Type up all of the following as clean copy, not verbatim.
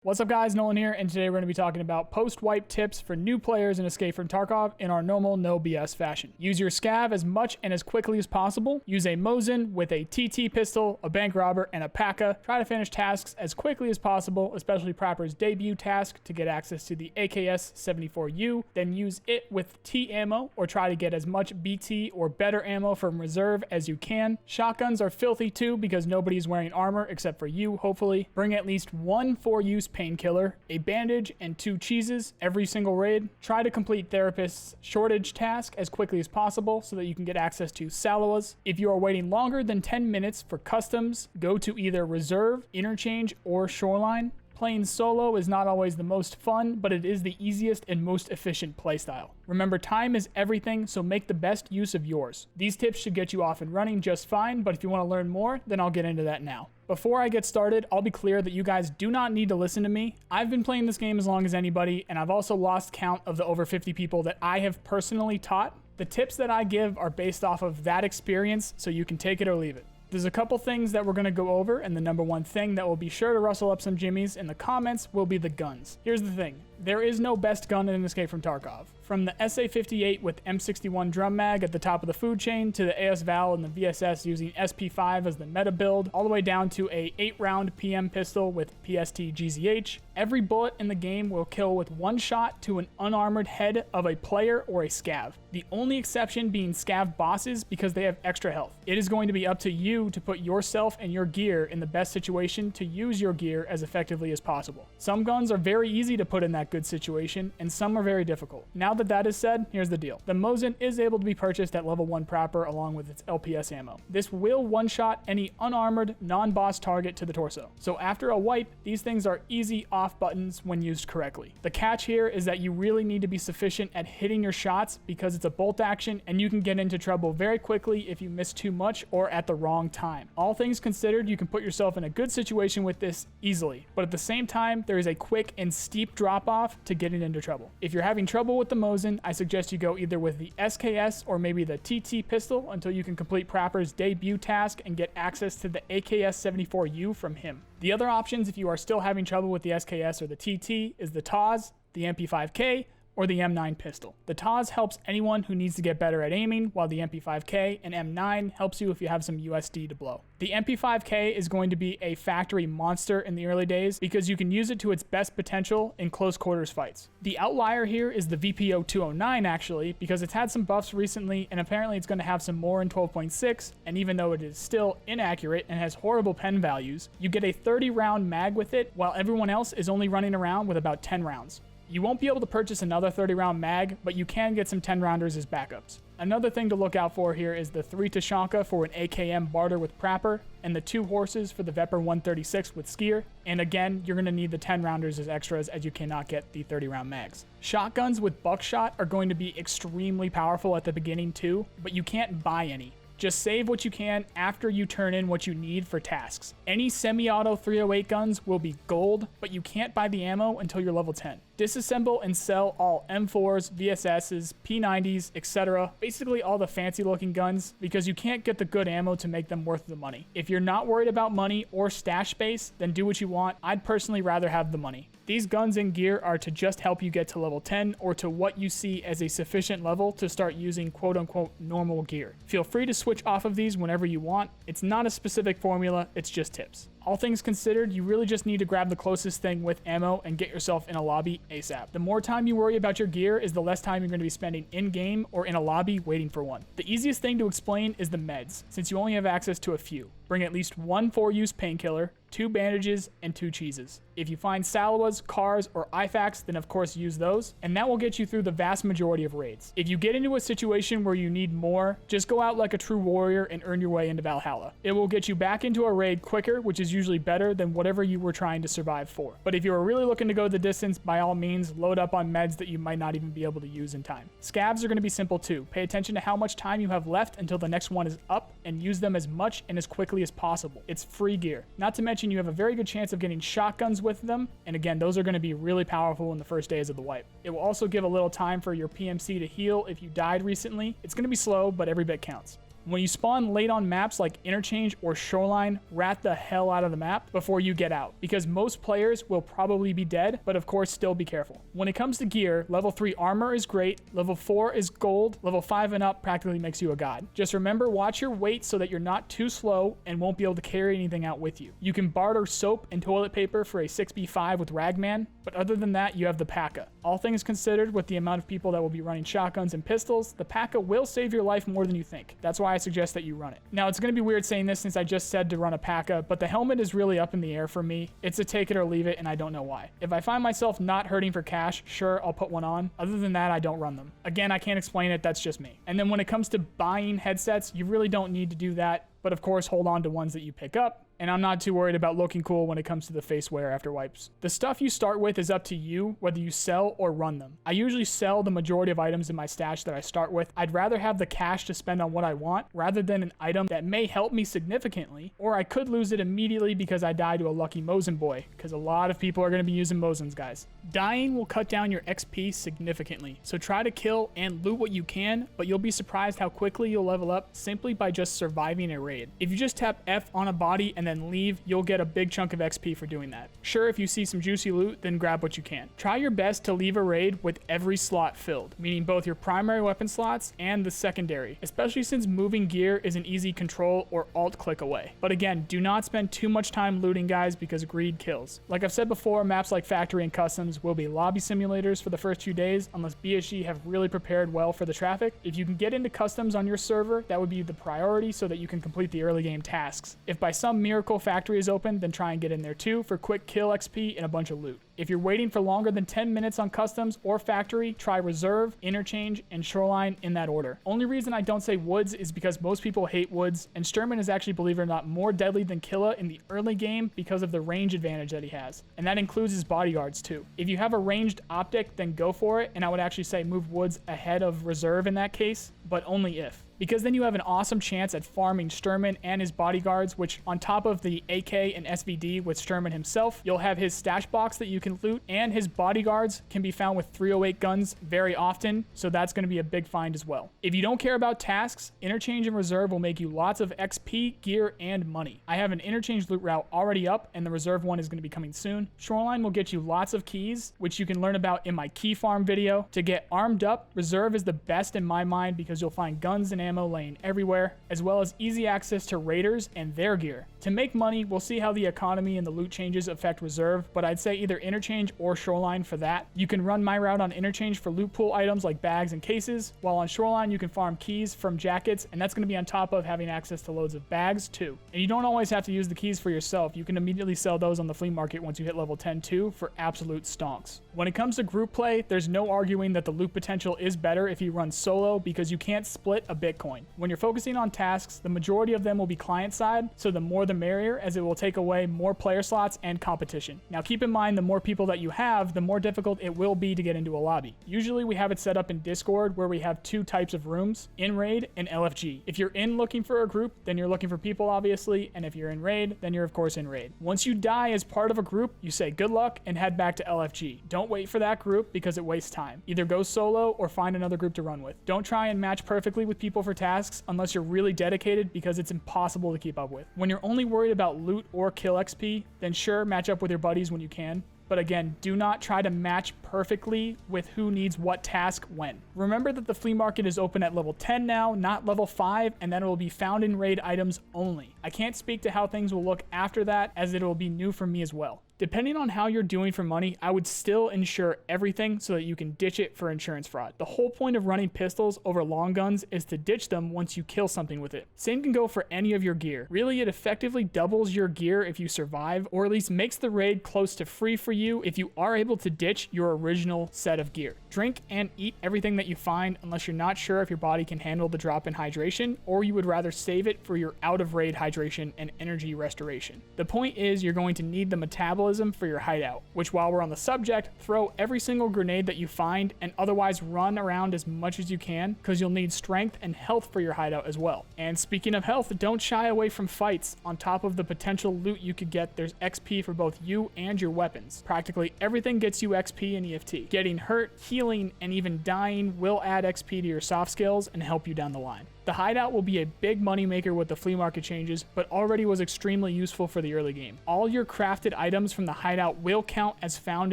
What's up guys, Nolan here, and today we're going to be talking about post-wipe tips for new players in Escape from Tarkov in our normal no BS fashion. Use your Scav as much and as quickly as possible. Use a Mosin with a TT pistol, a Bankrobber, and a PACA. Try to finish tasks as quickly as possible, especially Prapper's debut task to get access to the AKS-74U. Then use it with T ammo, or try to get as much BT or better ammo from reserve as you can. Shotguns are filthy too because nobody's wearing armor except for you, hopefully. Bring at least one 4-use Painkiller, a bandage, and 2 cheeses every single raid. Try to complete Therapist's shortage task as quickly as possible so that you can get access to Salewas. If you are waiting longer than 10 minutes for customs, go to either Reserve, Interchange, or Shoreline. Playing solo is not always the most fun, but it is the easiest and most efficient playstyle. Remember, time is everything, so make the best use of yours. These tips should get you off and running just fine, but if you want to learn more, then I'll get into that now. Before I get started, I'll be clear that you guys do not need to listen to me. I've been playing this game as long as anybody, and I've also lost count of the over 50 people that I have personally taught. The tips that I give are based off of that experience, so you can take it or leave it. There's a couple things that we're going to go over, and the number one thing that will be sure to rustle up some jimmies in the comments will be the guns. Here's the thing. There is no best gun in Escape from Tarkov. From the SA-58 with M61 drum mag at the top of the food chain, to the AS-Val and the VSS using SP5 as the meta build, all the way down to a 8-round PM pistol with PST GZH, every bullet in the game will kill with one shot to an unarmored head of a player or a scav. The only exception being scav bosses because they have extra health. It is going to be up to you to put yourself and your gear in the best situation to use your gear as effectively as possible. Some guns are very easy to put in that good situation, and some are very difficult. Now that is said, here's the deal. The Mosin is able to be purchased at level 1 proper along with its LPS ammo. This will one-shot any unarmored, non-boss target to the torso. So after a wipe, these things are easy off buttons when used correctly. The catch here is that you really need to be sufficient at hitting your shots because it's a bolt action and you can get into trouble very quickly if you miss too much or at the wrong time. All things considered, you can put yourself in a good situation with this easily, but at the same time, there is a quick and steep drop-off to getting into trouble. If you're having trouble with the Mosin, I suggest you go either with the SKS or maybe the TT pistol until you can complete Prapper's debut task and get access to the AKS-74U from him. The other options, if you are still having trouble with the SKS or the TT, is the TAS, the MP5K, or the M9 pistol. The TAS helps anyone who needs to get better at aiming, while the MP5K and M9 helps you if you have some USD to blow. The MP5K is going to be a factory monster in the early days because you can use it to its best potential in close quarters fights. The outlier here is the VPO-209 actually, because it's had some buffs recently and apparently it's going to have some more in 12.6, and even though it is still inaccurate and has horrible pen values, you get a 30-round mag with it while everyone else is only running around with about 10 rounds. You won't be able to purchase another 30-round mag, but you can get some 10-rounders as backups. Another thing to look out for here is the 3 Tashanka for an AKM barter with Prapper, and the 2 horses for the Vepr 136 with Skier. And again, you're going to need the 10-rounders as extras as you cannot get the 30-round mags. Shotguns with buckshot are going to be extremely powerful at the beginning too, but you can't buy any. Just save what you can after you turn in what you need for tasks. Any semi-auto 308 guns will be gold, but you can't buy the ammo until you're level 10. Disassemble and sell all M4s, VSSs, P90s, etc. Basically all the fancy looking guns because you can't get the good ammo to make them worth the money. If you're not worried about money or stash space, then do what you want. I'd personally rather have the money. These guns and gear are to just help you get to level 10 or to what you see as a sufficient level to start using quote-unquote normal gear. Feel free to switch off of these whenever you want. It's not a specific formula, it's just tips. All things considered, you really just need to grab the closest thing with ammo and get yourself in a lobby ASAP. The more time you worry about your gear is the less time you're going to be spending in-game or in a lobby waiting for one. The easiest thing to explain is the meds, since you only have access to a few. Bring at least one 4-use Painkiller, 2 bandages, and 2 cheeses. If you find Salewas, cars, or IFAKs, then of course use those, and that will get you through the vast majority of raids. If you get into a situation where you need more, just go out like a true warrior and earn your way into Valhalla. It will get you back into a raid quicker, which is usually better than whatever you were trying to survive for. But if you are really looking to go the distance, by all means, load up on meds that you might not even be able to use in time. Scavs are going to be simple too. Pay attention to how much time you have left until the next one is up, and use them as much and as quickly as possible. It's free gear. Not to mention you have a very good chance of getting shotguns with them, and again, those are going to be really powerful in the first days of the wipe. It will also give a little time for your PMC to heal if you died recently. It's going to be slow, but every bit counts. When you spawn late on maps like Interchange or Shoreline, rat the hell out of the map before you get out, because most players will probably be dead, but of course still be careful. When it comes to gear, level 3 armor is great, level 4 is gold, level 5 and up practically makes you a god. Just remember, watch your weight so that you're not too slow and won't be able to carry anything out with you. You can barter soap and toilet paper for a 6B5 with Ragman, but other than that, you have the PACA. All things considered, with the amount of people that will be running shotguns and pistols, the PACA will save your life more than you think. That's why I suggest that you run it. Now, it's going to be weird saying this since I just said to run a PACA, but the helmet is really up in the air for me. It's a take it or leave it, and I don't know why. If I find myself not hurting for cash, sure, I'll put one on. Other than that, I don't run them. Again, I can't explain it, that's just me. And then when it comes to buying headsets, you really don't need to do that, but of course, hold on to ones that you pick up. And I'm not too worried about looking cool when it comes to the face wear after wipes. The stuff you start with is up to you, whether you sell or run them. I usually sell the majority of items in my stash that I start with. I'd rather have the cash to spend on what I want, rather than an item that may help me significantly, or I could lose it immediately because I die to a lucky Mosin boy, because a lot of people are going to be using Mosins, guys. Dying will cut down your XP significantly, so try to kill and loot what you can, but you'll be surprised how quickly you'll level up simply by just surviving a raid. If you just tap F on a body and then leave, you'll get a big chunk of XP for doing that. Sure, if you see some juicy loot, then grab what you can. Try your best to leave a raid with every slot filled, meaning both your primary weapon slots and the secondary, especially since moving gear is an easy control or alt click away. But again, do not spend too much time looting, guys, because greed kills. Like I've said before, maps like Factory and Customs will be lobby simulators for the first few days unless BSG have really prepared well for the traffic. If you can get into Customs on your server, that would be the priority so that you can complete the early game tasks. If by some miracle Factory is open, then try and get in there too for quick kill XP and a bunch of loot. If you're waiting for longer than 10 minutes on Customs or Factory, try Reserve, Interchange, and Shoreline in that order. Only reason I don't say Woods is because most people hate Woods, and Sturman is actually, believe it or not, more deadly than Killa in the early game because of the range advantage that he has. And that includes his bodyguards too. If you have a ranged optic, then go for it, and I would actually say move Woods ahead of Reserve in that case, but only if. Because then you have an awesome chance at farming Sturman and his bodyguards, which on top of the AK and SVD with Sturman himself, you'll have his stash box that you can loot, and his bodyguards can be found with 308 guns very often, so that's going to be a big find as well. If you don't care about tasks, Interchange and Reserve will make you lots of XP, gear, and money. I have an Interchange loot route already up, and the Reserve one is going to be coming soon. Shoreline will get you lots of keys, which you can learn about in my key farm video. To get armed up, Reserve is the best in my mind because you'll find guns and ammo laying everywhere, as well as easy access to raiders and their gear. To make money, we'll see how the economy and the loot changes affect Reserve, but I'd say either Interchange or Shoreline for that. You can run my route on Interchange for loot pool items like bags and cases, while on Shoreline you can farm keys from jackets, and that's going to be on top of having access to loads of bags too. And you don't always have to use the keys for yourself. You can immediately sell those on the flea market once you hit level 10 too for absolute stonks. When it comes to group play, there's no arguing that the loot potential is better if you run solo because you can't split a Bitcoin. When you're focusing on tasks, the majority of them will be client side, so the more the merrier, as it will take away more player slots and competition. Now keep in mind, the more people that you have, the more difficult it will be to get into a lobby. Usually we have it set up in Discord where we have two types of rooms, in raid and LFG. If you're in looking for a group, then you're looking for people obviously, and if you're in raid, then you're of course in raid. Once you die as part of a group, you say good luck and head back to LFG. Don't wait for that group because it wastes time. Either go solo or find another group to run with. Don't try and match perfectly with people for tasks unless you're really dedicated because it's impossible to keep up with. When you're only worried about loot or kill XP, then sure, match up with your buddies when you can. But again, do not try to match perfectly with who needs what task when. Remember that the flea market is open at level 10 now, not level 5, and that it will be found in raid items only. I can't speak to how things will look after that, as it will be new for me as well. Depending on how you're doing for money, I would still insure everything so that you can ditch it for insurance fraud. The whole point of running pistols over long guns is to ditch them once you kill something with it. Same can go for any of your gear. Really, it effectively doubles your gear if you survive, or at least makes the raid close to free for you if you are able to ditch your original set of gear. Drink and eat everything that you find unless you're not sure if your body can handle the drop in hydration, or you would rather save it for your out of raid hydration and energy restoration. The point is, you're going to need the metabolism for your hideout, which, while we're on the subject, throw every single grenade that you find and otherwise run around as much as you can because you'll need strength and health for your hideout as well. And speaking of health, don't shy away from fights. On top of the potential loot you could get, there's XP for both you and your weapons. Practically everything gets you XP in EFT. Getting hurt, healing, and even dying will add XP to your soft skills and help you down the line. The hideout will be a big moneymaker with the flea market changes, but already was extremely useful for the early game. All your crafted items from the hideout will count as found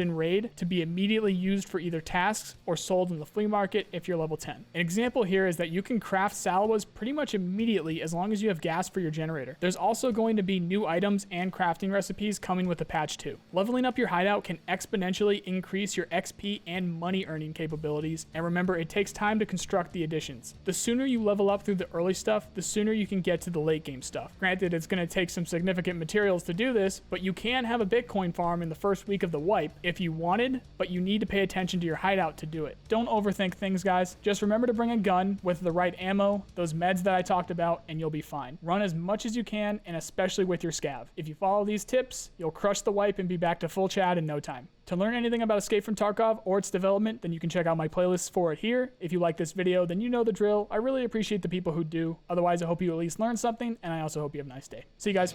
in raid to be immediately used for either tasks or sold in the flea market if you're level 10. An example here is that you can craft Salewas pretty much immediately as long as you have gas for your generator. There's also going to be new items and crafting recipes coming with the patch too. Leveling up your hideout can exponentially increase your XP and money earning capabilities, and remember, it takes time to construct the additions. The sooner you level up through the early stuff, the sooner you can get to the late game stuff. Granted, it's going to take some significant materials to do this, but you can have a Bitcoin farm in the first week of the wipe if you wanted, but you need to pay attention to your hideout to do it. Don't overthink things, guys. Just remember to bring a gun with the right ammo, those meds that I talked about, and you'll be fine. Run as much as you can, and especially with your scav. If you follow these tips, you'll crush the wipe and be back to full Chad in no time. To learn anything about Escape from Tarkov or its development, then you can check out my playlists for it here. If you like this video, then you know the drill. I really appreciate the people who do. Otherwise, I hope you at least learned something, and I also hope you have a nice day. See you guys.